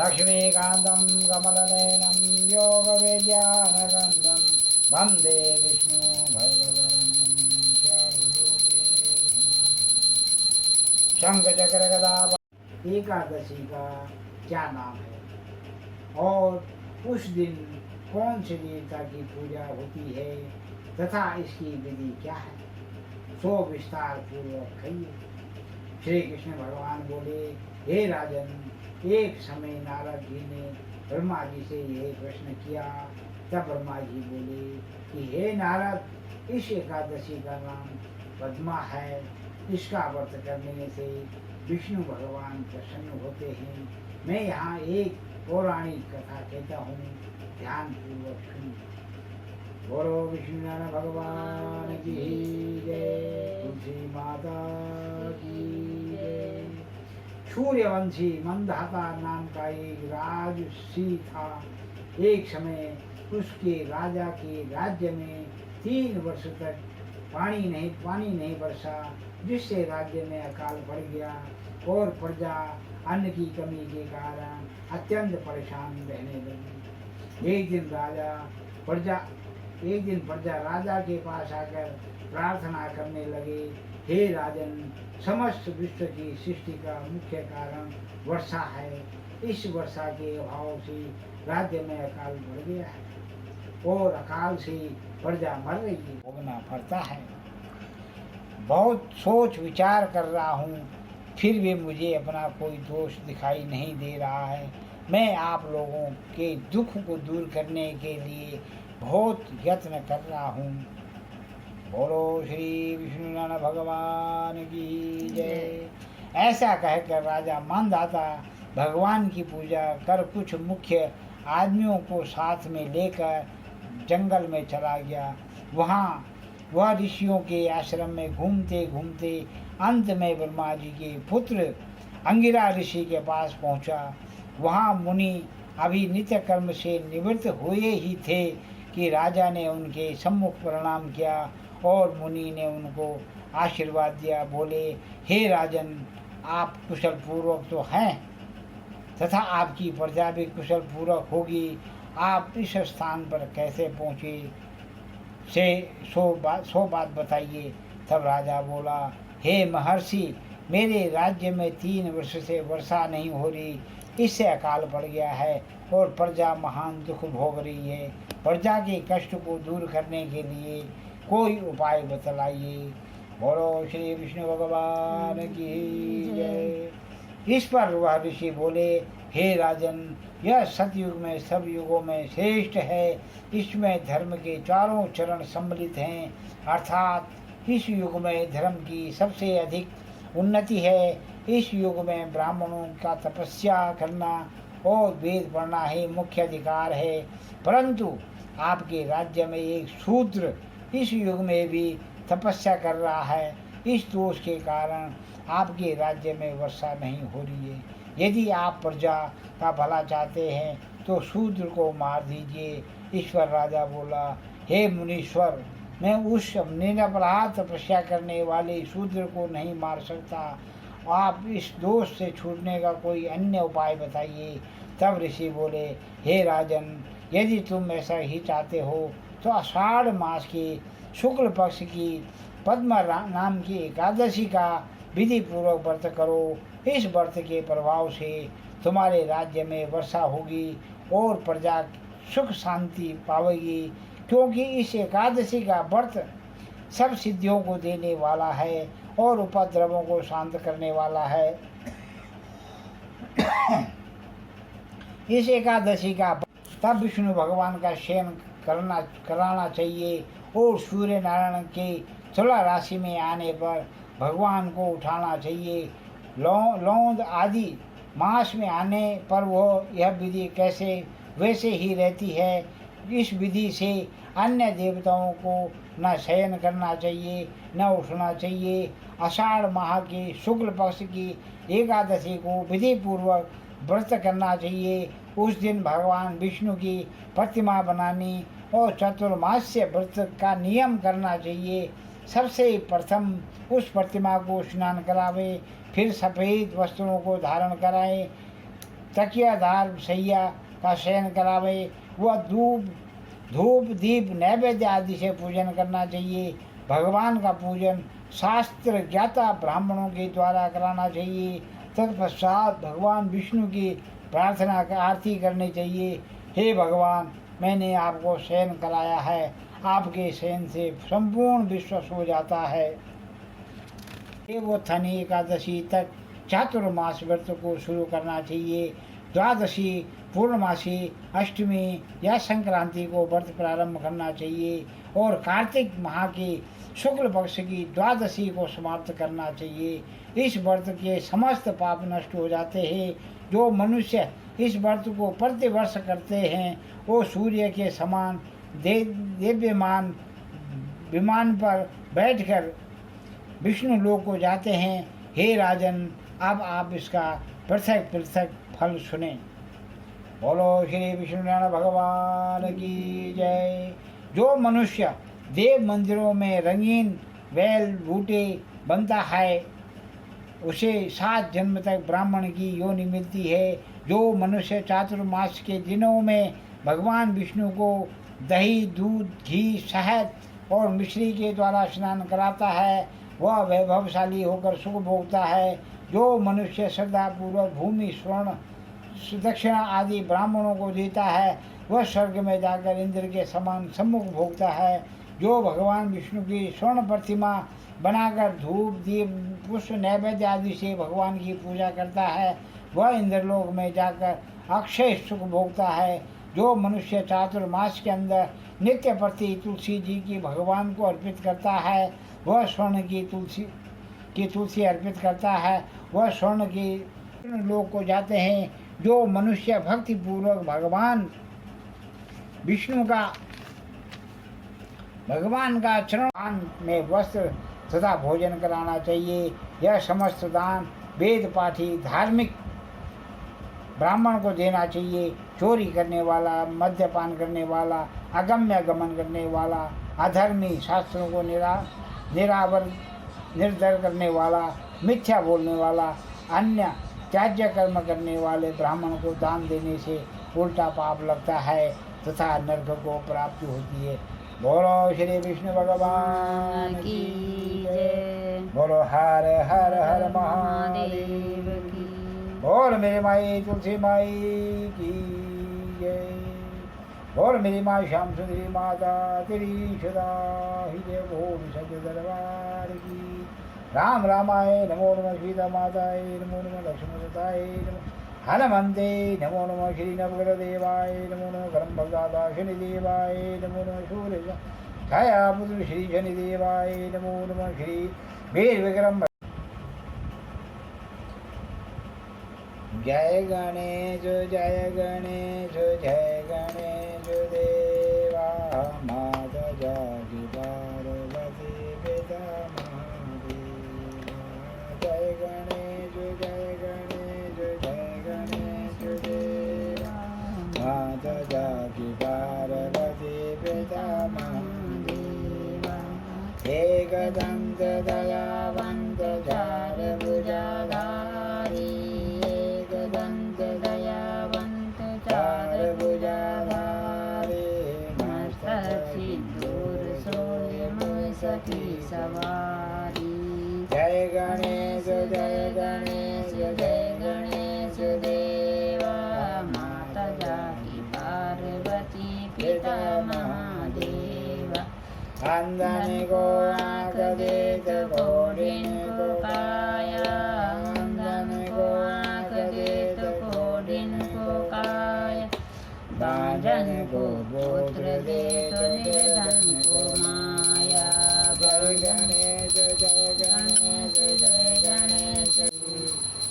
लक्ष्मीकान्तं कमलनयनं योगवेद्यानगन्धं वन्दे विष्णु भगवरं सर्वलोके शंख चक्र गदा। एकादशी का क्या नाम है और उस दिन कौन से देवता की पूजा होती है तथा इसकी विधि क्या है, सो विस्तार पूर्वक कहिए। श्री कृष्ण भगवान बोले, हे राजन, एक समय नारद जी ने ब्रह्मा जी से यह प्रश्न किया। तब ब्रह्मा जी बोले कि हे नारद, इस एकादशी का नाम पद्मा है। इसका व्रत करने से विष्णु भगवान प्रसन्न होते हैं। मैं यहाँ एक पौराणिक कथा कहता हूँ, ध्यान पूर्वक सुनिए। बोलो विष्णु नारायण भगवान की जय, तुलसी माता की जय। सूर्यवंशी मंदाता नाम का एक राजसी था। एक समय उसके राजा के राज्य में 3 वर्ष तक पानी नहीं बरसा, जिससे राज्य में अकाल पड़ गया और प्रजा अन्न की कमी के कारण अत्यंत परेशान रहने लगी। एक दिन प्रजा राजा के पास आकर प्रार्थना करने लगे, हे राजन, समस्त विश्व की सृष्टि का मुख्य कारण वर्षा है। इस वर्षा के अभाव से राज्य में अकाल पड़ गया है और अकाल से प्रजा मर रही है, भोगना पड़ता है। बहुत सोच विचार कर रहा हूँ, फिर भी मुझे अपना कोई दोष दिखाई नहीं दे रहा है। मैं आप लोगों के दुख को दूर करने के लिए बहुत यत्न कर रहा हूँ। बोलो श्री विष्णु नारायण भगवान की जय। ऐसा कहकर राजा मानधाता भगवान की पूजा कर कुछ मुख्य आदमियों को साथ में लेकर जंगल में चला गया। वहाँ वह ऋषियों के आश्रम में घूमते घूमते अंत में ब्रह्मा जी के पुत्र अंगिरा ऋषि के पास पहुँचा। वहाँ मुनि अभी नित्य कर्म से निवृत्त हुए ही थे कि राजा ने उनके सम्मुख प्रणाम किया और मुनि ने उनको आशीर्वाद दिया। बोले, हे राजन, आप कुशल पूर्वक तो हैं तथा आपकी प्रजा भी कुशल पूर्वक होगी। आप इस स्थान पर कैसे पहुँचे सो बात बताइए। तब राजा बोला, हे महर्षि, मेरे राज्य में 3 वर्ष से वर्षा नहीं हो रही, इससे अकाल पड़ गया है और प्रजा महान दुख भोग रही है। प्रजा के कष्ट को दूर करने के लिए कोई उपाय बतलाइए। बोलो श्री विष्णु भगवान की जय। इस पर वह ऋषि बोले, हे राजन, यह सतयुग में सब युगों में श्रेष्ठ है। इसमें धर्म के चारों चरण सम्मिलित हैं, अर्थात इस युग में धर्म की सबसे अधिक उन्नति है। इस युग में ब्राह्मणों का तपस्या करना और वेद पढ़ना ही मुख्य अधिकार है। परंतु आपके राज्य में एक शूद्र इस युग में भी तपस्या कर रहा है। इस दोष के कारण आपके राज्य में वर्षा नहीं हो रही है। यदि आप प्रजा का भला चाहते हैं तो शूद्र को मार दीजिए। ईश्वर राजा बोला, हे मुनीश्वर, मैं उस निरपराध तपस्या करने वाले शूद्र को नहीं मार सकता। आप इस दोष से छूटने का कोई अन्य उपाय बताइए। तब ऋषि बोले, हे राजन, यदि तुम ऐसा ही चाहते हो तो आषाढ़ मास के शुक्ल पक्ष की पद्म नाम की एकादशी का विधि पूर्वक व्रत करो। इस व्रत के प्रभाव से तुम्हारे राज्य में वर्षा होगी और प्रजा सुख शांति पावेगी, क्योंकि इस एकादशी का व्रत सब सिद्धियों को देने वाला है और उपद्रवों को शांत करने वाला है। इस एकादशी का तब विष्णु भगवान का शयन कराना चाहिए और सूर्य नारायण के तुला राशि में आने पर भगवान को उठाना चाहिए। लौंद आदि मास में आने पर वो यह विधि कैसे वैसे ही रहती है। इस विधि से अन्य देवताओं को न शयन करना चाहिए न उठना चाहिए। आषाढ़ माह के शुक्ल पक्ष की एकादशी को विधि पूर्वक व्रत करना चाहिए। उस दिन भगवान विष्णु की प्रतिमा बनानी और चतुर्मास्य व्रत का नियम करना चाहिए। सबसे प्रथम उस प्रतिमा को स्नान करावे, फिर सफ़ेद वस्त्रों को धारण कराएं। तकियादार सैया का शयन करावे। वह धूप दीप नैवेद्य आदि से पूजन करना चाहिए। भगवान का पूजन शास्त्र ज्ञाता ब्राह्मणों के द्वारा कराना चाहिए। तत्पश्चात भगवान विष्णु की प्रार्थना आरती करनी चाहिए। हे भगवान, मैंने आपको शयन कराया है, आपके शयन से संपूर्ण विश्व हो जाता है। देवोत्थानी एकादशी तक चातुर्मास व्रत को शुरू करना चाहिए। द्वादशी, पूर्णमासी, अष्टमी या संक्रांति को व्रत प्रारंभ करना चाहिए और कार्तिक माह की शुक्ल पक्ष की द्वादशी को समाप्त करना चाहिए। इस व्रत के समस्त पाप नष्ट हो जाते हैं। जो मनुष्य इस व्रत को प्रतिवर्ष करते हैं वो सूर्य के समान दिव्यमान विमान पर बैठकर विष्णु लोक को जाते हैं। हे राजन, अब आप इसका पृथक पृथक फल सुने। बोलो श्री विष्णु नारायण भगवान की जय। जो मनुष्य देव मंदिरों में रंगीन बैल बूटे बनता है उसे 7 जन्म तक ब्राह्मण की योनि मिलती है। जो मनुष्य चातुर्मास के दिनों में भगवान विष्णु को दही, दूध, घी, शहद और मिश्री के द्वारा स्नान कराता है वह वैभवशाली होकर सुख भोगता है। जो मनुष्य श्रद्धापूर्वक भूमि, स्वर्ण, दक्षिणा आदि ब्राह्मणों को देता है वह स्वर्ग में जाकर इंद्र के समान सम्मुख भोगता है। जो भगवान विष्णु की स्वर्ण प्रतिमा बनाकर धूप, दीप, पुष्प, नैवेद्य आदि से भगवान की पूजा करता है वह इंद्रलोक में जाकर अक्षय सुख भोगता है। जो मनुष्य चातुर्मास के अंदर नित्य प्रति तुलसी जी की भगवान को अर्पित करता है वह स्वर्ण की तुलसी अर्पित करता है वह स्वर्ण की लोक को जाते हैं। जो मनुष्य भक्ति पूर्वक भगवान का चरण में वस्त्र तथा भोजन कराना चाहिए। यह समस्त दान वेद पाठी धार्मिक ब्राह्मण को देना चाहिए। चोरी करने वाला, मद्यपान करने वाला, अगम्य गमन करने वाला, अधर्मी, शास्त्रों को निर्दर करने वाला, मिथ्या बोलने वाला, अन्य त्याज्य कर्म करने वाले ब्राह्मण को दान देने से उल्टा पाप लगता है तथा नरक को प्राप्ति होती है। बोलो श्री विष्णु भगवान की जय। बोलो हर हर हर महादेव की। बोल मेरी माई तुलसी माई की जय। बोल मेरी माई श्याम सुंदरी माता तेरी सदा हृदय बोल सत्य दरबार की। राम रामाय नमो नमः, सीता माताय नमो नमः, लक्ष्मण सीताय नमः, हनुमन्ते नमो नमः, श्री नवग्रहदेवाय नमो नमः, परम भगदाता शनिदेवाय नमो नमः, सूर्य छायापुत्र श्री शनिदेवाय नमो नमः, श्री वीर विक्रम। जय गणेश जय गणेश जय गणेश देवा, माता जागी पार्वती पिता जय गणेश जय गणेश जय गणेश देवा, माता जागी पार्वती पिता महादेवा। एकदंत दयावंत चार भुजाधारी, एकदंत दयावंत चार भुजाधारी, मस्तक सिंदूर सोए सखी सवारी। जय गणेश जय गणेश जय गणेश देवा, माता जाकी पार्वती पिता महादेवा। अंधन को आँख देत घोड़िन को काया, अंधन को आँख देत घोड़िन को काया, बांझन को पुत्र देत निर्धन को माया। जय गणेश जय गणेश जय गणेश।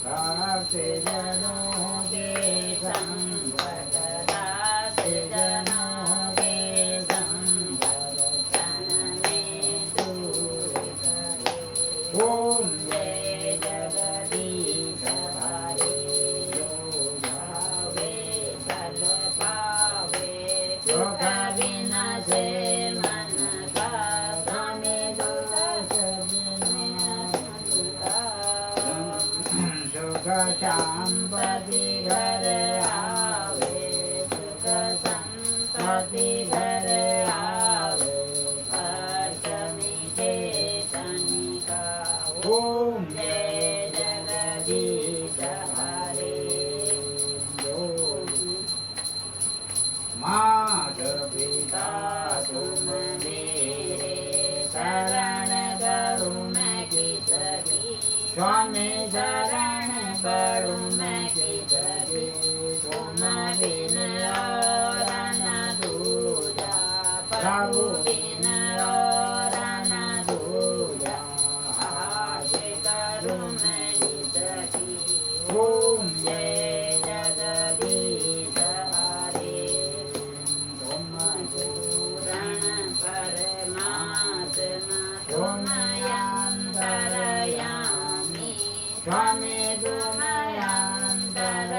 कासे जनों के संकट दास जनों के संकट चनने दूर करे। ओम जय जगदीश हरे, जो भावे फल पावे, सुख विनाशे मन का सुख शांपति घर आवे, सुख संपत्ति घर आवे, हर्ष मिटे शनि का। ओम जय जगदीश हरे। माता पिता तुम मेरे, शरण करूं मैं किसकी, स्वामी शरण पड़ूं मैं किसकी, तुम बिन और न दूजा, प्रभु बिन और न दूजा, आश करूं मैं किसकी। ओम जय जगदीश हरे। तुम पूर्ण परमात्मा तुम अंतरयामी, स्वामी तुम अंतरयामी,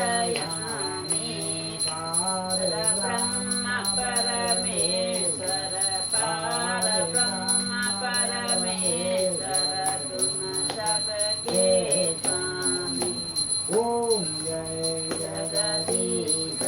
पार ब्रह्म परमेश्वर, पार ब्रह्म परमेश्वर, तुम सबके स्वामी। ओम जय जगदीश।